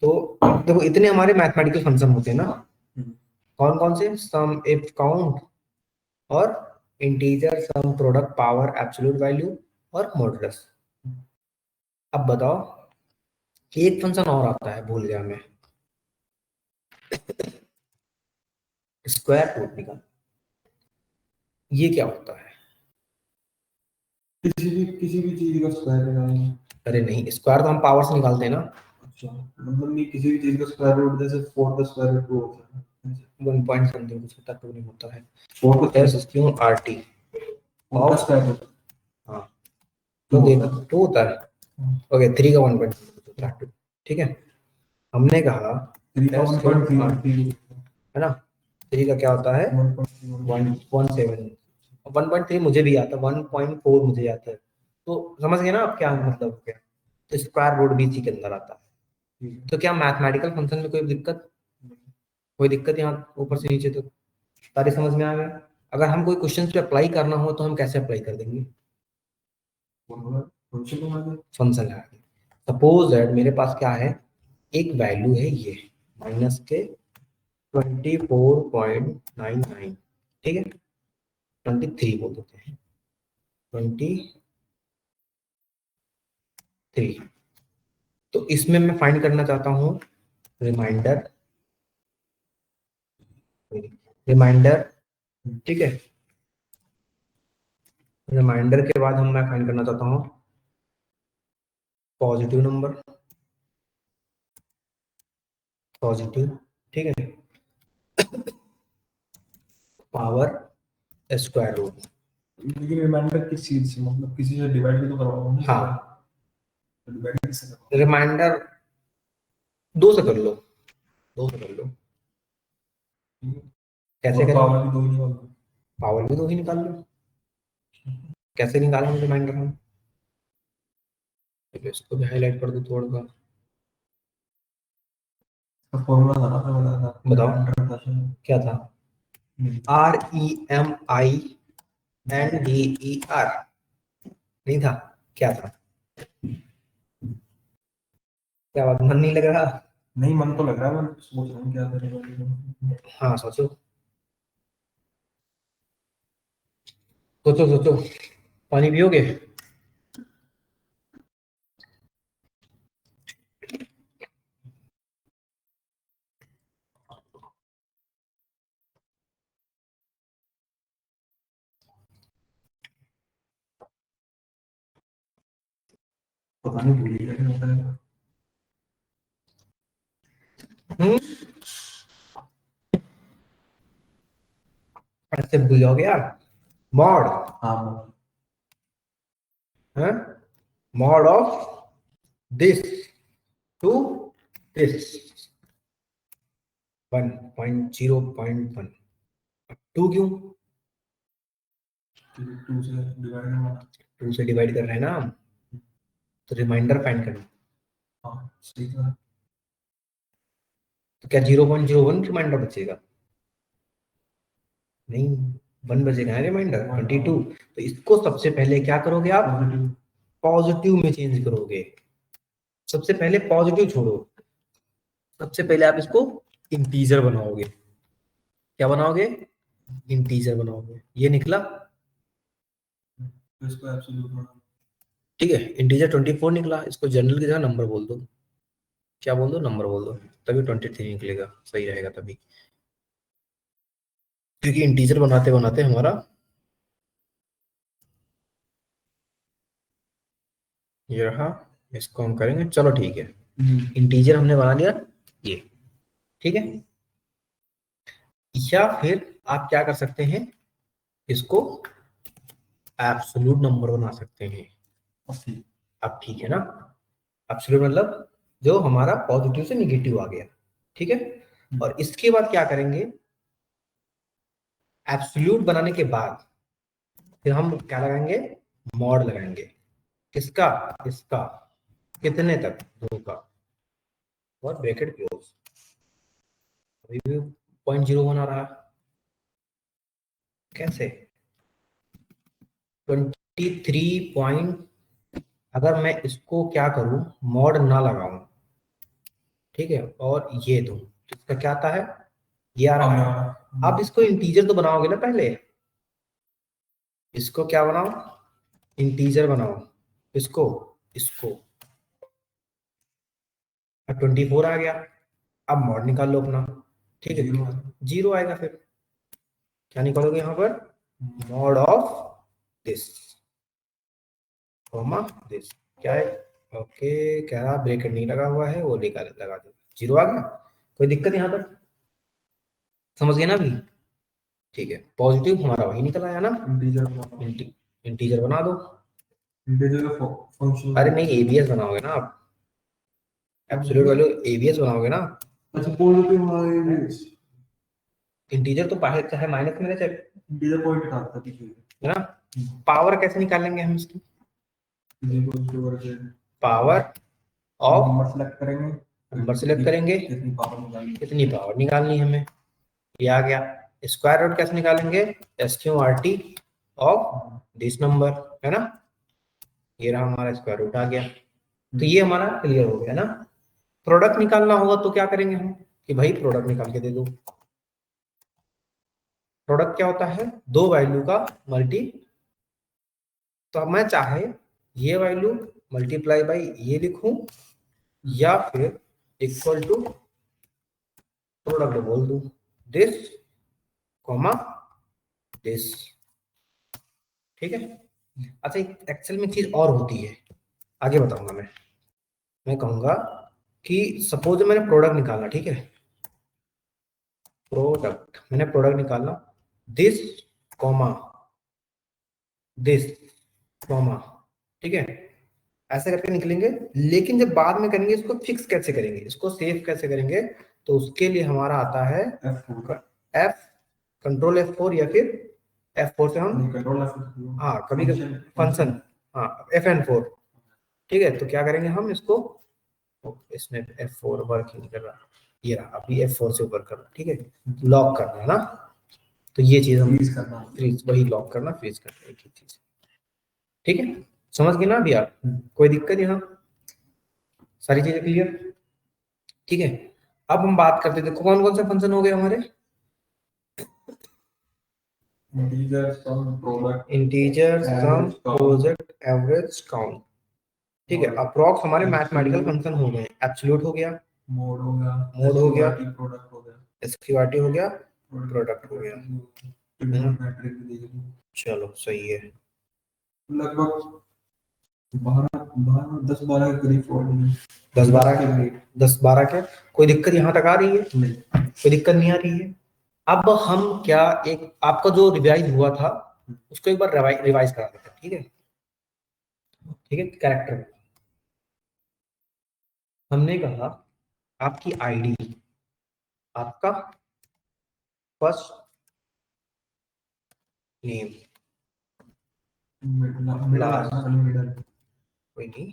तो देखो, इतने हमारे मैथमेटिकल फंक्शन होते हैं ना, कौन कौन से? सम, इफ, काउंट, और इंटीजर, सम, प्रोडक्ट, पावर, एब्सोल्यूट वैल्यू, और मॉडुलस। अब बताओ, एक फंक्शन और आता है, भूल गया मैं, स्क्वायर रूट निकाल। ये क्या होता है? किसी भी चीज का स्क्वायर निकालना। अरे नहीं, स्क्वायर तो हम पावर से निकालते हैं ना। अच्छा, मतलब नहीं, किसी भी चीज का स्क्वायर रूट जैसे 4 का स्क्वायर रूट 2 होता है। 1 पॉइंट समथिंग कुछ होता, टू नहीं होता है। 4 का एस क्यू आर टी 4 का स्क्वायर रूट हाँ, 2 तो देख, होता है। 2 होता है। ओके, 3 का 1 पॉइंट होता है 2। ठीक है, हमने कहा 3 का एस क्यू 1.3 आर टी, है ना। 3 का क्या होता है? 1.3 1.17। 1.3 मुझे भी आता है, 1.4 मुझे आता है। तो समझ गए ना आप क्या मतलब हो गया? तो स्क्वायर रूट भी इसी के अंदर आता है। तो क्या मैथमेटिकल फंक्शन में कोई दिक्कत? कोई दिक्कत यहाँ ऊपर से नीचे तक सारी समझ में आ गया? अगर हम कोई क्वेश्चन पे अप्लाई करना हो तो हम कैसे अप्लाई कर देंगे? फंक्शन लगा के। सपोज दैट मेरे पास क्या है, एक वैल्यू है ये, माइनस के 24.99। ठीक है, 23 बोल देते हैं, 23। तो इसमें मैं फाइंड करना चाहता हूँ रिमाइंडर, रिमाइंडर। ठीक है, रिमाइंडर के बाद मैं फाइंड करना चाहता हूँ पॉजिटिव नंबर, पॉजिटिव। ठीक है, पावर स्क्वायर रूट। लेकिन रिमाइंडर किस चीज से, मतलब किसी से डिवाइड भी तो करवाओ ना। हाँ, डिवाइड कैसे करवाओ? रिमाइंडर 2 से कर लो, 2 से कर लो। कैसे और करेंगे? पावर भी 2 ही निकाल दो। पावर भी 2 ही निकाल लो। कैसे निकालेंगे रिमाइंडर हम? तो इसको भी हाईलाइट कर दो थोड़ा सा। तो फॉर्मूला था ना, आपने बताया था बताओ रिमाइंडर था शायद। क्या था? REMINDER नहीं था? क्या था? क्या बात, मन नहीं लग रहा? नहीं, मन तो लग रहा है, मैं सोच रहा हूँ क्या करेगा। हाँ सोचो, सोचो सोचो। पानी पियोगे? पता नहीं, भूल ही गया क्या होता है। हम्म, ऐसे भूल जाओगे यार। मॉड हाँ, है, mod of this to this 1.0.1। 2 क्यों? 2 से डिवाइड करना। 2 से डिवाइड कर रहे हैं ना हम, तो रिमाइंडर फाइंड करना। हाँ सही है। तो क्या 0.01 रिमाइंडर बचेगा? नहीं, 1 बजेगा रिमाइंडर 22। तो इसको सबसे पहले क्या करोगे आप, पॉजिटिव। पॉजिटिव में चेंज करोगे। सबसे पहले पॉजिटिव छोड़ो, सबसे पहले आप इसको इंटीजर बनाओगे। क्या बनाओगे, इंटीजर बनाओगे। ये निकला, तो इसको एब्सोल्यूट होना। ठीक है, इंटीजर 24 निकला। इसको जनरल की जगह नंबर बोल दो। क्या बोल दो, नंबर बोल दो, तभी 23 निकलेगा, सही रहेगा तभी। क्योंकि इंटीजर बनाते बनाते हमारा ये रहा, इसको हम करेंगे, चलो ठीक है। इंटीजर हमने बना लिया ये, ठीक है। या फिर आप क्या कर सकते हैं, इसको एब्सोल्यूट नंबर बना सकते हैं। अब ठीक है ना, एब्सोल्यूट मतलब जो हमारा पॉजिटिव से निगेटिव आ गया, ठीक है। और इसके बाद क्या करेंगे, एब्सोल्यूट बनाने के बाद फिर हम क्या लगाएंगे, मॉड लगाएंगे। किसका, इसका, कितने तक, 2 का, और ब्रैकेट क्लोज। अभी भी 0.01 आ रहा, कैसे, 23 पॉइंट। अगर मैं इसको क्या करूं, मॉड ना लगाऊं, ठीक है, और ये दूं, तो इसका क्या आता है, ये आ रहा है। अब इसको इंटीजर तो बनाओगे ना पहले, इसको क्या बनाओ, इंटीजर बनाओ। इसको, इसको, अब 24 आ गया। अब मॉड निकाल लो अपना, ठीक है, 0 आएगा। फिर क्या निकालोगे यहाँ पर, mod of this, comma this, क्या है, ओके, कह रहा ब्रैकेट नहीं लगा हुआ है, वो लगा दो, 0 आ गया। कोई दिक्कत यहाँ पर, समझ गए ना अभी, ठीक है। पॉजिटिव हमारा वही निकल आया ना, इंटीजर बना दो। इंटीजर का फंक्शन, अरे नहीं, एबीएस बनाओगे ना आप, एब्सोल्यूट वैल्यू एबीएस बनाओगे ना। अच्छा पॉजिटिव हमारा एबीएस, इंटीजर तो बाहर चाहे माइनस में रहे, चाहे, इंटीजर पॉइंट हटाता है पीछे, है ना। पावर कैसे निकालेंगे हम इसकी, पावर ऑफ, नंबर सेलेक्ट करेंगे, नंबर सेलेक्ट करेंगे, कितनी पावर निकालनी है हमें, ये आ गया। स्क्वायर रूट कैसे निकालेंगे, SQRT ऑफ दिस नंबर, है ना। ये रहा हमारा स्क्वायर रूट आ गया। तो ये हमारा क्लियर हो गया ना। प्रोडक्ट निकालना होगा तो क्या करेंगे हम, कि भाई प्रोडक्ट निकाल के दे दो। प्रोडक्ट क्या होता है, 2 वैल्यू का मल्टी। तो अब मैं चाहे ये वैल्यू मल्टीप्लाई बाई ये लिखूं, या फिर इक्वल टू प्रोडक्ट बोल दूं, दिस कॉमा दिस, ठीक है। अच्छा, एक्सेल में चीज और होती है, आगे बताऊंगा मैं कहूंगा कि सपोज मैंने प्रोडक्ट निकालना, ठीक है, प्रोडक्ट, मैंने प्रोडक्ट निकालना, दिस कॉमा दिस कॉमा, ठीक है, ऐसे करके निकलेंगे। लेकिन जब बाद में करेंगे, इसको फिक्स कैसे करेंगे, इसको सेव कैसे करेंगे, तो उसके लिए हमारा आता है F, कंट्रोल F4, या फिर F4 से हम, हाँ कभी फंक्शन, हाँ FN4, ठीक है। तो क्या करेंगे हम इसको, इसमें F4 वर्क ही नहीं कर रहा, ये रहा, अभी F4 से ऊपर कर रहा, ठीक है, लॉक करना है ना। तो ये चीज हम फ्रीज, वही लॉक करना, फ्रीज करना, एक ही चीज, ठीक है। समझ गए ना अभी आप, कोई दिक्कत यहाँ, सारी चीजें क्लियर, ठीक है। अब हम बात करते हैं, देखो कौन कौन से फंक्शन हो गए हमारे, integer sum project average count, ठीक है। अप्रॉक्स हमारे मैथमेटिकल फंक्शन हो गए, एब्सोल्यूट हो गया, मोड हो गया, मोड हो गया, प्रोडक्ट हो गया, SQRT हो गया, प्रोडक्ट हो गया, मैट्रिक। चलो सही है। लगभग 10-12 के करीब फॉर्म, 10-12 के, कोई दिक्कत यहाँ तक आ रही है, नहीं, कोई दिक्कत नहीं आ रही है। अब हम क्या, एक आपका जो रिवाइज हुआ था उसको एक बार रिवाइज करा देते हैं, ठीक है, ठीक है। कैरेक्टर हमने कहा, आपकी आईडी, आपका फर्स्ट नेम, कोई नहीं,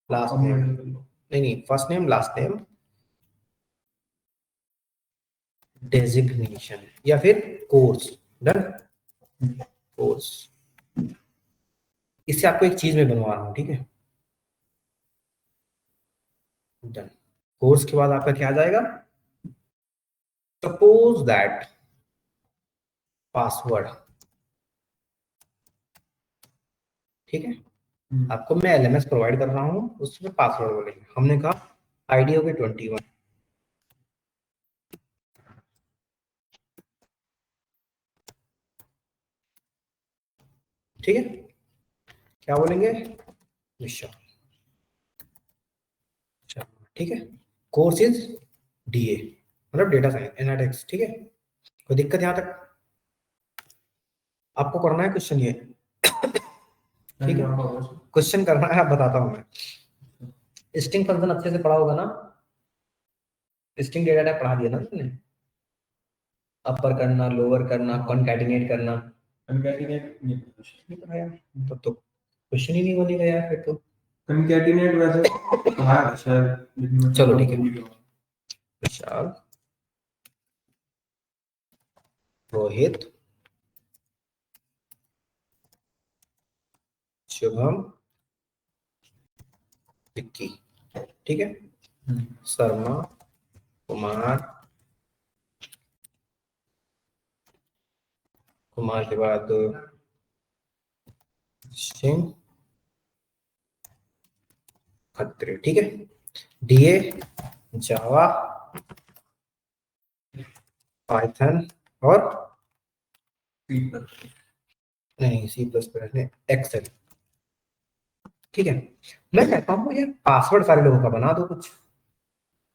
लास्ट नेम, नहीं first name last name, designation या फिर कोर्स, डन। कोर्स, इससे आपको एक चीज में बनवा रहा हूं, ठीक है। डन। कोर्स के बाद आपका क्या आ जाएगा, सपोज दैट पासवर्ड, ठीक है। आपको मैं एलएमएस प्रोवाइड कर रहा हूँ, उसमें पासवर्ड बोलेंगे, हमने कहा आईडी हो गई 21, ठीक है। क्या बोलेंगे, विशाल, ठीक है। कोर्स इज डीए, मतलब डेटा साइंस एनालिटिक्स, ठीक है। कोई दिक्कत यहाँ तक, आपको करना है क्वेश्चन ये, ठीक है। क्वेश्चन करना है, आप बताता हूँ मैं। स्ट्रिंग फंक्शन अच्छे से पढ़ा होगा ना, स्ट्रिंग डेटा टाइप पढ़ा दिया ना तुमने, अपर करना, लोअर करना, कॉन्कैटिनेट करना, कॉन्कैटिनेट नहीं पढ़ाया, तो क्वेश्चन ही नहीं बनेगा यार फिर तो। कॉन्कैटिनेट वैसे हाँ शायद, लेकिन मैं चलो ठीक है। भूल गया। विशाल, रोहित, शुभम, विक्की, ठीक है। शर्मा, कुमार, कुमार के बाद सिंह, खत्री, ठीक है। डीए, जावा, पाइथन और नहीं सी प्लस प्लस में एक्सेल, ठीक है। मैं कहता हूँ यार पासवर्ड सारे लोगों का बना दो कुछ,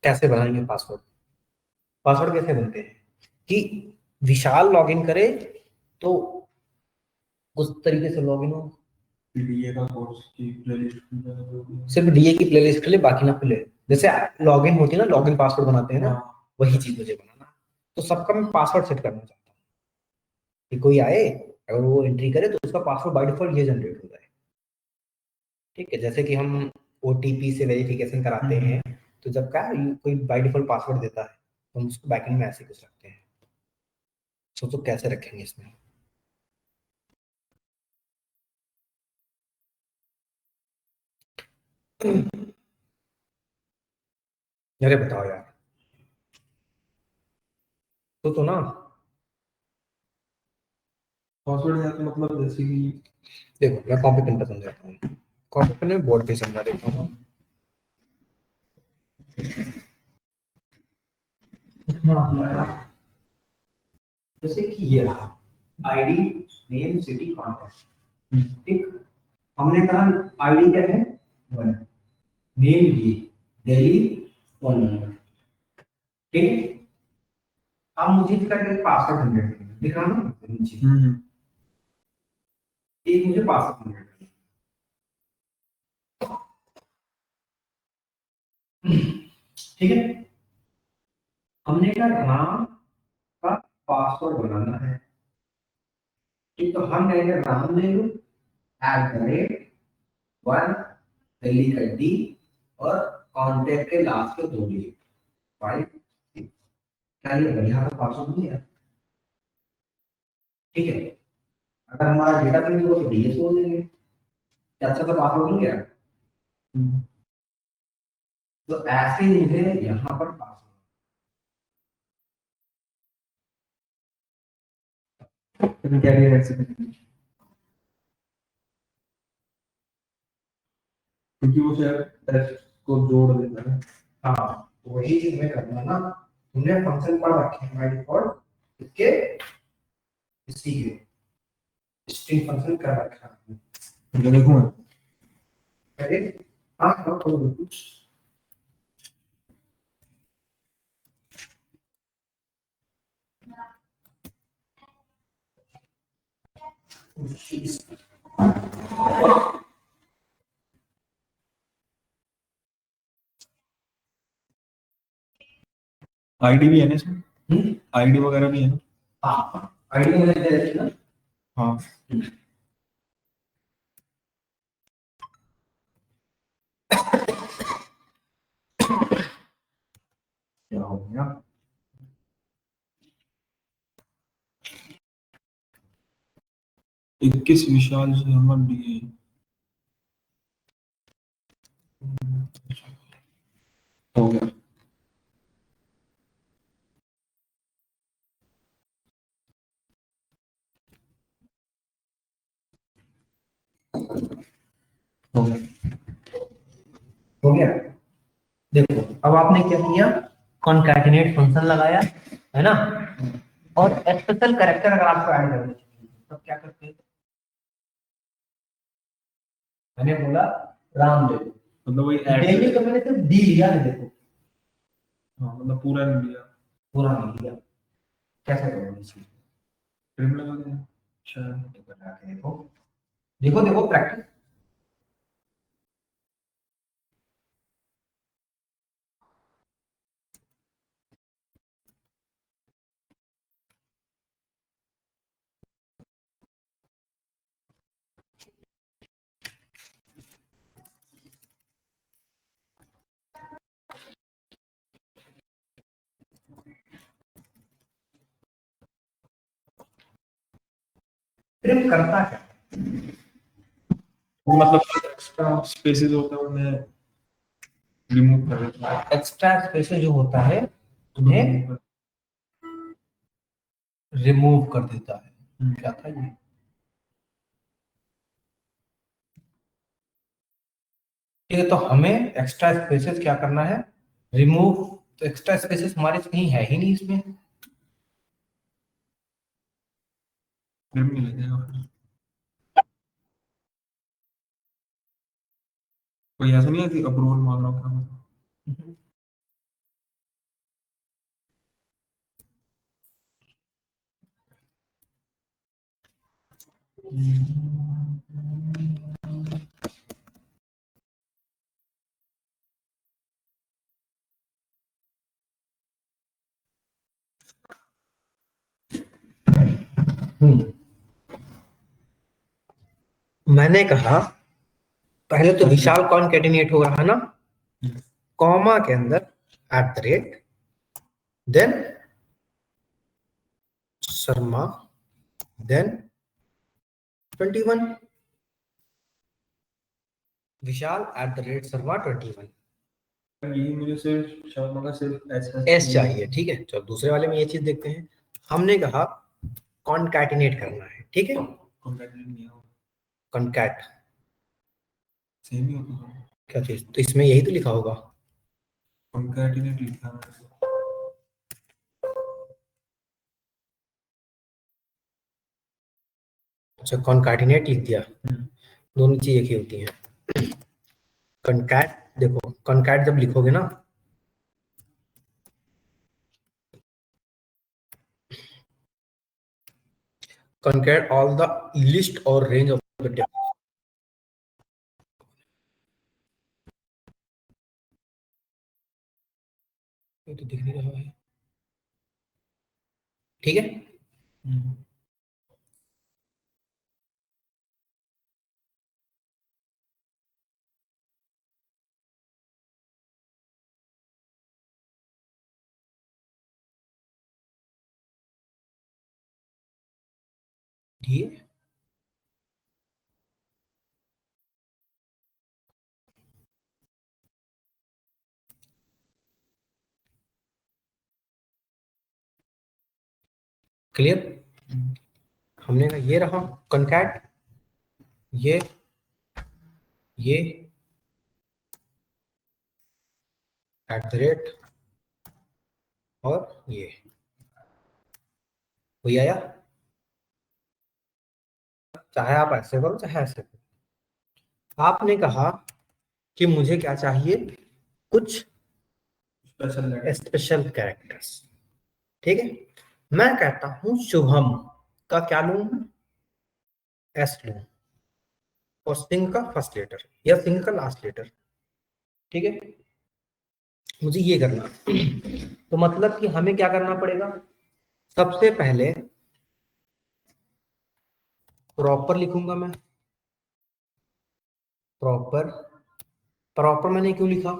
कैसे बनाएंगे पासवर्ड, पासवर्ड कैसे बनते हैं कि विशाल लॉगिन करे तो उस तरीके से लॉगिन हो, डीए का कोर्स की प्लेलिस्ट सिर्फ डीए की प्लेलिस्ट खुले बाकी ना खुले, जैसे लॉगिन होती है ना, लॉगिन पासवर्ड बनाते हैं ना, वही चीज मुझे बनाना। तो सबका मैं पासवर्ड सेट करना चाहता हूँ कि कोई आए, अगर वो एंट्री करे तो उसका पासवर्ड बाय डिफॉल्ट ये जनरेट हो जाए, ठीक है। जैसे कि हम ओटीपी से वेरिफिकेशन कराते हैं, तो जब क्या कोई बाय डिफॉल्ट पासवर्ड देता है तो हम उसको बैकएंड में ऐसे कुछ रखते हैं। सोचो कैसे रखेंगे इसमें, अरे बताओ यार, तो ना पासवर्ड है तो मतलब जैसे कि देखो मैं कॉपी पेन पे समझाता हूँ, कॉपी पेन में बोर्ड पे समझा देता हूँ। जैसे कि ये रहा आईडी, नेम, सिटी, कॉन्टैक्ट, ठीक। हमने कहा आईडी क्या है, वन, नेम ये दिल्ली, फोन नंबर, ठीक है। अब मुझे इसका एक पासवर्ड जनरेट करना है, दिख रहा है ना नीचे, एक मुझे पासवर्ड जनरेट करना है, ठीक है। हमने कहा राम का पासवर्ड बनाना है, ठीक। तो हम कहेंगे राम ने @ 1 दिल्ली का डी और कांटेक्ट के लास्ट के 2 डिजिट 5, क्या ये बढ़िया का पासवर्ड नहीं है, ठीक है। अगर हमारा डेटा चेंज हो तो डीएस बोल देंगे, क्या अच्छा सा पासवर्ड नहीं है। तो ऐसे ही मुझे यहाँ पर पासवर्ड, क्योंकि वो शायद टेक्स्ट को जोड़ देता है। हाँ तो वही चीज में करना है ना, तुमने फंक्शन पढ़ रखे हैं बाय डिफॉल्ट इसके, इसी के स्ट्रिंग फंक्शन कर रखा है, जो देखो अरे हाँ हाँ तो कुछ आईडी भी है ना इसमें, आईडी वगैरह भी है ना। हाँ आईडी मैंने दे रखी ना, हाँ क्या हो गया, 21 विशाल शर्मा डी हो गया। हो गया। हो गया। देखो अब आपने क्या किया, कॉन्कैटिनेट फंक्शन लगाया है ना, और स्पेशल कैरेक्टर अगर आपको ऐड करना चाहिए तब क्या करते हैं, मैंने बोला राम ले लो, मतलब वही डेली ऐड। तो मैंने सिर्फ डी लिया है, देखो हाँ मतलब पूरा नहीं लिया। पूरा नहीं लिया, कैसे करोगे इसमें, ट्रिम लगा दें शायद। देखो देखो देखो प्रैक्टिस। ट्रिम करता क्या, मतलब एक्स्ट्रा स्पेसेस होता है उन्हें रिमूव कर देता है। एक्स्ट्रा स्पेस जो होता है उन्हें रिमूव कर देता है। क्या था ये, ठीक है, तो हमें एक्स्ट्रा स्पेसेस क्या करना है, रिमूव। तो एक्स्ट्रा स्पेसेस हमारे कहीं है ही नहीं इसमें, ट्रिम नहीं लगेगा फिर। कोई ऐसा नहीं है कि अप्रूवल मान लो क्या मतलब। मैंने कहा पहले तो विशाल कॉन्केटिनेट होगा है ना, कॉमा के अंदर at the rate, then Sharma, then 21, Vishal at the rate Sharma 21। यही मुझे सिर्फ शर्मा का सिर्फ एस चाहिए, ठीक है, चलो दूसरे वाले में ये चीज देखते हैं। हमने कहा कॉन्कैटिनेट करना है, ठीक है, कॉन्कैटिनेट नहीं होगा। कॉन्कैट सेम ही होता है। क्या चीज, तो इसमें यही तो लिखा होगा, कॉन्कैटिनेट लिखा है। अच्छा कॉन्कैटिनेट लिख दिया, दोनों चीज एक ही होती हैं। कॉन्कैट, देखो कॉन्कैट जब लिखोगे ना, कॉन्कैट ऑल द लिस्ट और रेंज ऑफ द, ये तो दिख नहीं रहा है, ठीक है, ठीक है। क्लियर, हमने कहा ये रहा कॉन्कैट, ये एट द रेट और ये, वही आया, चाहे आप ऐसे करो चाहे ऐसे करो। आपने कहा कि मुझे क्या चाहिए, कुछ स्पेशल कैरेक्टर्स, ठीक है, मैं कहता हूं शुभम का क्या लूं, एस लूं, और सिंह का फर्स्ट लेटर या सिंह का लास्ट लेटर, ठीक है, मुझे ये करना। तो मतलब कि हमें क्या करना पड़ेगा, सबसे पहले प्रॉपर लिखूंगा मैं, प्रॉपर, प्रॉपर मैंने क्यों लिखा,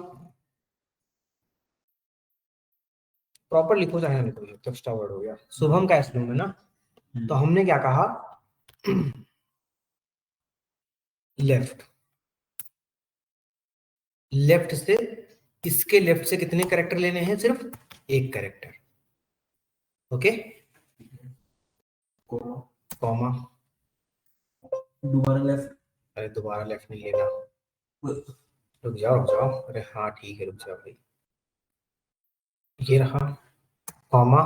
प्रॉपर लिखो चाहे ना लिखो, तो एक्स्ट्रा वर्ड हो गया, शुभम का एस लूं मैं ना, तो हमने क्या कहा, लेफ्ट, लेफ्ट से, इसके लेफ्ट से कितने कैरेक्टर लेने हैं? सिर्फ एक कैरेक्टर। ओके, कॉमा, कॉमा, दोबारा लेफ्ट, अरे दोबारा लेफ्ट नहीं लेना, रुक जाओ रुक जाओ, अरे हाँ ठीक है रुक जाओ भाई, ये रहा, कॉमा,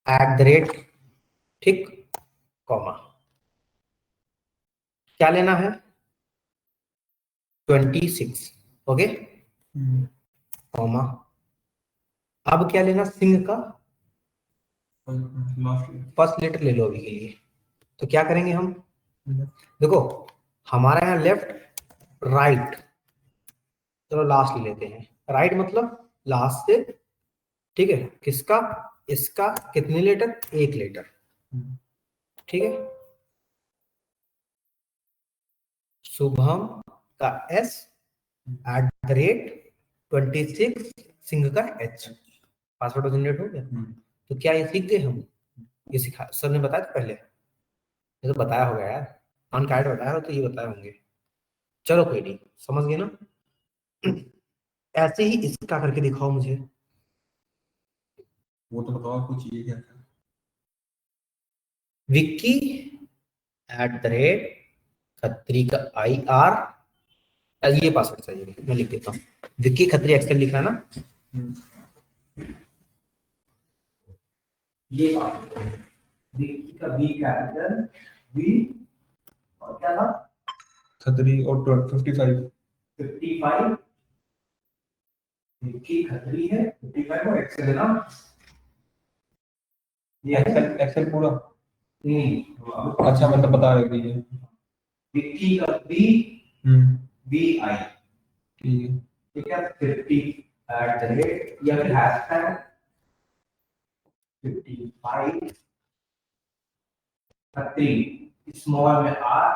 एट द रेट, ठीक, कॉमा, क्या लेना है? 26। ओके, कॉमा, अब क्या लेना? सिंह का लास्ट, फर्स्ट लेटर ले लो अभी के लिए। तो क्या करेंगे हम? देखो, हमारा यहाँ लेफ्ट, राइट, चलो लास्ट ले लेते हैं। राइट मतलब लास्ट से, ठीक है, किसका? इसका कितने लेटर? एक लेटर, ठीक है, शुभम का S, eight the rate 26, Singh का एच, पासवर्ड जनरेट हो गया। तो क्या ये सीख गए हम? ये सिखा सर ने बताया था पहले, ये तो बताया होगा यार, ऑन कार्ड बताया हो तो ये बताए होंगे। चलो कोई नहीं, समझ गए ना? ऐसे ही इसका करके दिखाओ मुझे। वो तो बताओ आपको चाहिए क्या था। Vicky eight the rate Khatri का आई आर, ये पासवर्ड चाहिए, मैं लिख देता हूँ, विक्की खत्री एक्सेल लिखना ना, ये पासवर्ड, विक्की का बी कैपिटल, बी, और क्या था? खतरी और 55, 55, विक्की खत्री है, 55 को एक्सेल है ना, ये एक्सेल, एक्सेल पूरा। नहीं, अच्छा मतलब बता रहे थे ये। विक्की का बी, बी आई, ठीक है, ठीक है, 50 एट द रेट, या फिर हैशटैग 55 खत्री, स्मॉल में आर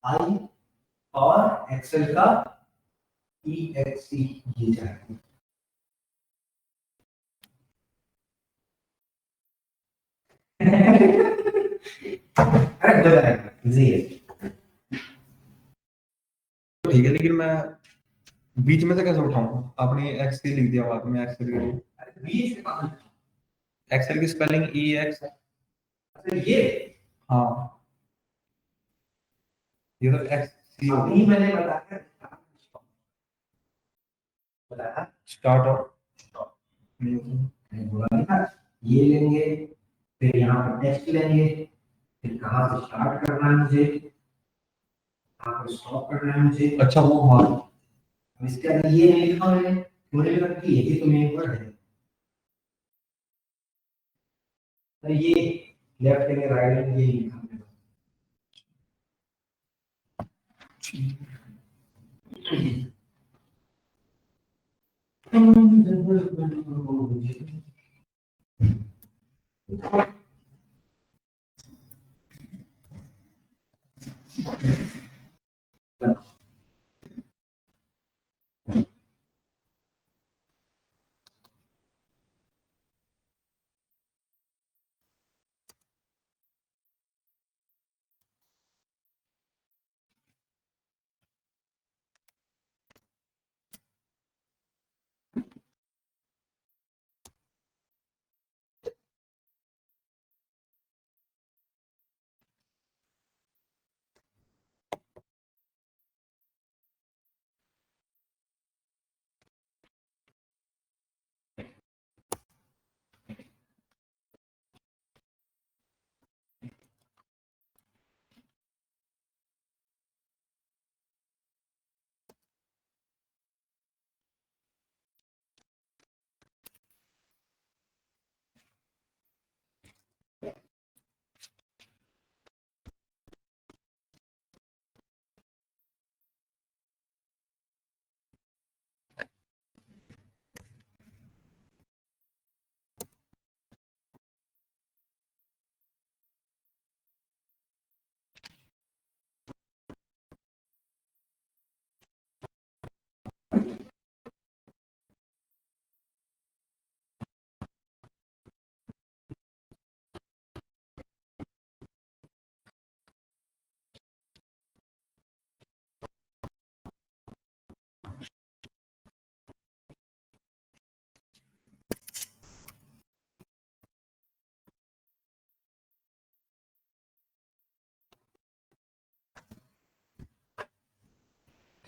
आई, और एक्सेल का ई एक्स सी, ये जाएगा। अरे हो जाएगा, इजी है। ठीक है, लेकिन मैं बीच में से कैसे उठाऊं? आपने एक्सेल लिख दिया, बाद में एक्सेल के लिए बीच में कहाँ? एक्सेल की स्पेलिंग ई एक्स, अच्छा, ये हाँ ये तो एक्स सी हो अभी मैंने बताया स्टार्ट और stop। नहीं होता। मैंने बोला था, ये लेंगे, फिर यहाँ पर टेक्स्ट लेंगे, फिर कहाँ से स्टार्ट करना है मुझे, कहाँ पर स्टॉप करना है मुझे। अच्छा वो, हाँ अब इसके अंदर ये नहीं लिखा मैंने, मुझे लगा कि यही तो मेन वर्ड है। तो ये लेफ्ट लेंगे, राइट लेंगे, ये लिखा मैंने।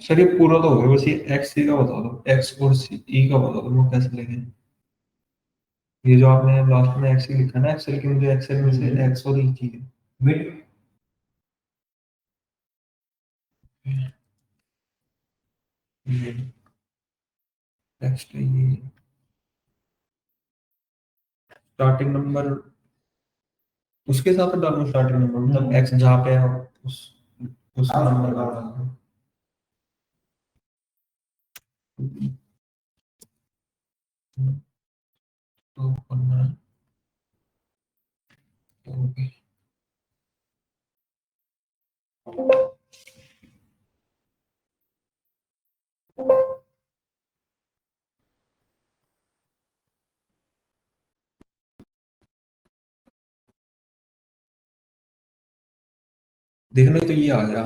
सर ये पूरा तो हो गया, बस ये एक्स सी का बता दो, एक्स और सी ई का बता दो, वो कैसे लेंगे? ये जो आपने लास्ट में एक्स लिखा ना एक्सेल की, मुझे एक्सेल में से एक्स और ई चाहिए। मिड नेक्स्ट ये स्टार्टिंग नंबर उसके साथ डालो, स्टार्टिंग नंबर मतलब एक्स जहाँ पे है उस नंबर का डालो। तो करना है ओके। देखने तो ये आ गया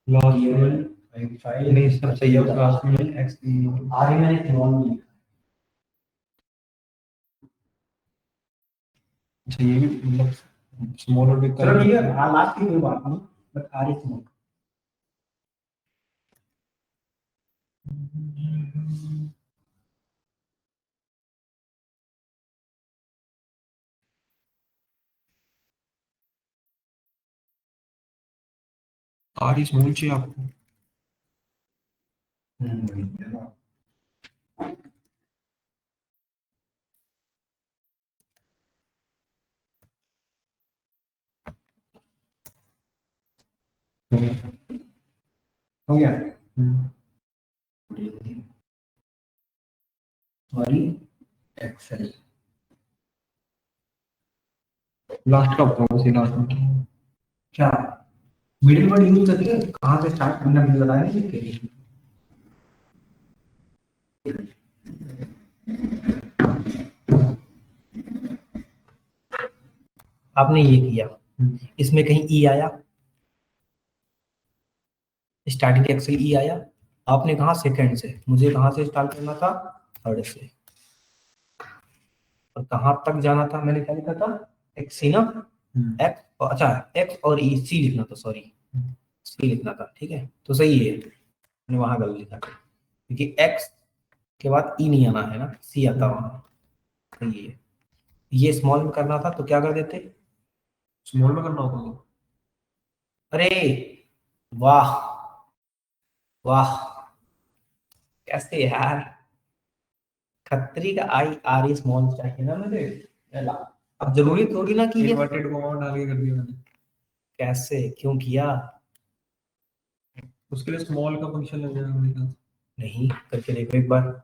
लास्ट में, नहीं सब सही है, लास्ट में एक्स आगे मैंने स्मॉल में लिखा। अच्छा ये भी मतलब स्मॉल और बिग चलो ठीक है, लास्ट की कोई बात नहीं, बट आगे स्मॉल। आर स्मॉल चाहिए आपको? हो गया। हम्म। Sorry, Excel. लास्ट का बताओ, उसी लास्ट में क्या मिडिल वर्ड यूज करके कहाँ से स्टार्ट करना मुझे बताया नहीं लिख के। आपने ये किया, इसमें कहीं ई आया, स्टार्टिंग एक्सेल ई आया, आपने कहा सेकंड से, मुझे कहाँ से स्टार्ट करना था, थर्ड से, और कहाँ तक जाना था, मैंने क्या लिखा था, एक्स सी ना, एक्स, अच्छा एक्स और ई, सी लिखना था, सॉरी सी लिखना था, ठीक है तो सही है, मैंने वहां गलत लिखा था, क्योंकि एक्स के बाद ई नहीं आना है ना, सी आता वहां, सही है। ये स्मॉल में करना था तो क्या कर देते, स्मॉल में करना होगा। अरे वाह, वाह, कैसे यार, खत्री का आई आर ई स्मॉल चाहिए ना मुझे, अब जरूरी थोड़ी ना कि ये, इन्वर्टेड कॉमा डाल के कर दिया मैंने। कैसे क्यों किया, उसके लिए स्मॉल का फंक्शन लग जाएगा मेरे ख्याल से। नहीं करके देखो एक बार,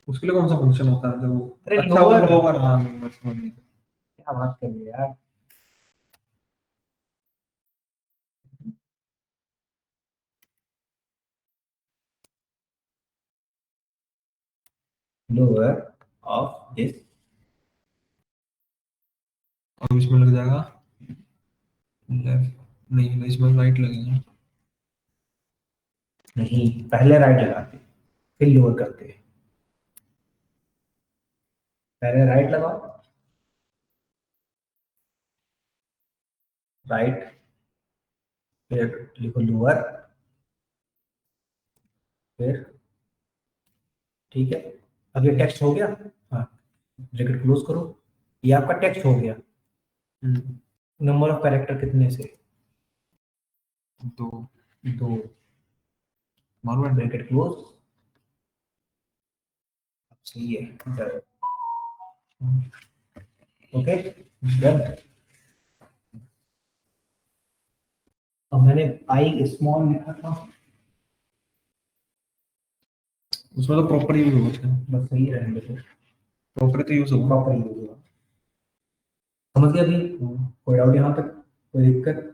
उसके लिए कौन सा फंक्शन होता है जो? अरे अच्छा वो लोअर, लोअर, हाँ लोअर समझ गया। क्या बात कर रहे हो यार, लोअर ऑफ दिस, और इसमें लग जाएगा लेफ्ट, नहीं इसमें राइट लगेगा। नहीं पहले राइट लगाते फिर लोअर करते, पहले राइट लगाओ, राइट, फिर लिखो लोअर, फिर ठीक है, अब ये टेक्स्ट हो गया, हाँ ब्रैकेट क्लोज करो, ये आपका टेक्स्ट हो गया, नंबर ऑफ कैरेक्टर कितने से, दो। दो, मालूम है। ब्रैकेट क्लोज, सही है, डन, ओके डन। अब मैंने आई स्मॉल लिखा था, उसमें तो प्रॉपर यूज होगा उसका। बस सही रहेंगे तो प्रॉपर तो यूज होगा। प्रॉपर यूज होगा, समझ गया अभी, कोई डाउट यहाँ तक, कोई दिक्कत,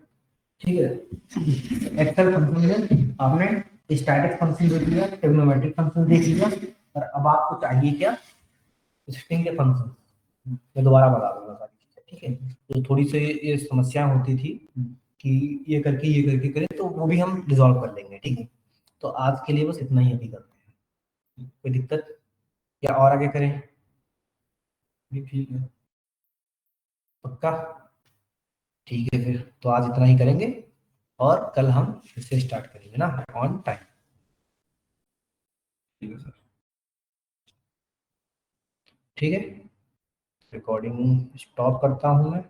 ठीक है। एक्सेल फंक्शन में आपने स्टैटिक फंक्शन देख लिया, ट्रिग्नोमेट्रिक फंक्शन देख लिया, और अब आपको चाहिए क्या, स्ट्रिंग के फंक्शन, मैं दोबारा बता दूंगा सारी चीजें, ठीक है। तो थोड़ी सी ये समस्याएं होती थी कि ये करके करें, तो वो भी हम रिजॉल्व कर लेंगे, ठीक है। तो आज के लिए बस इतना ही अभी करते हैं, कोई दिक्कत या और आगे करें, ये ठीक है। पक्का? ठीक है, फिर तो आज इतना ही करेंगे और कल हम फिर से स्टार्ट करेंगे ना ऑन टाइम। ठीक है सर। ठीक है, रिकॉर्डिंग स्टॉप करता हूँ मैं।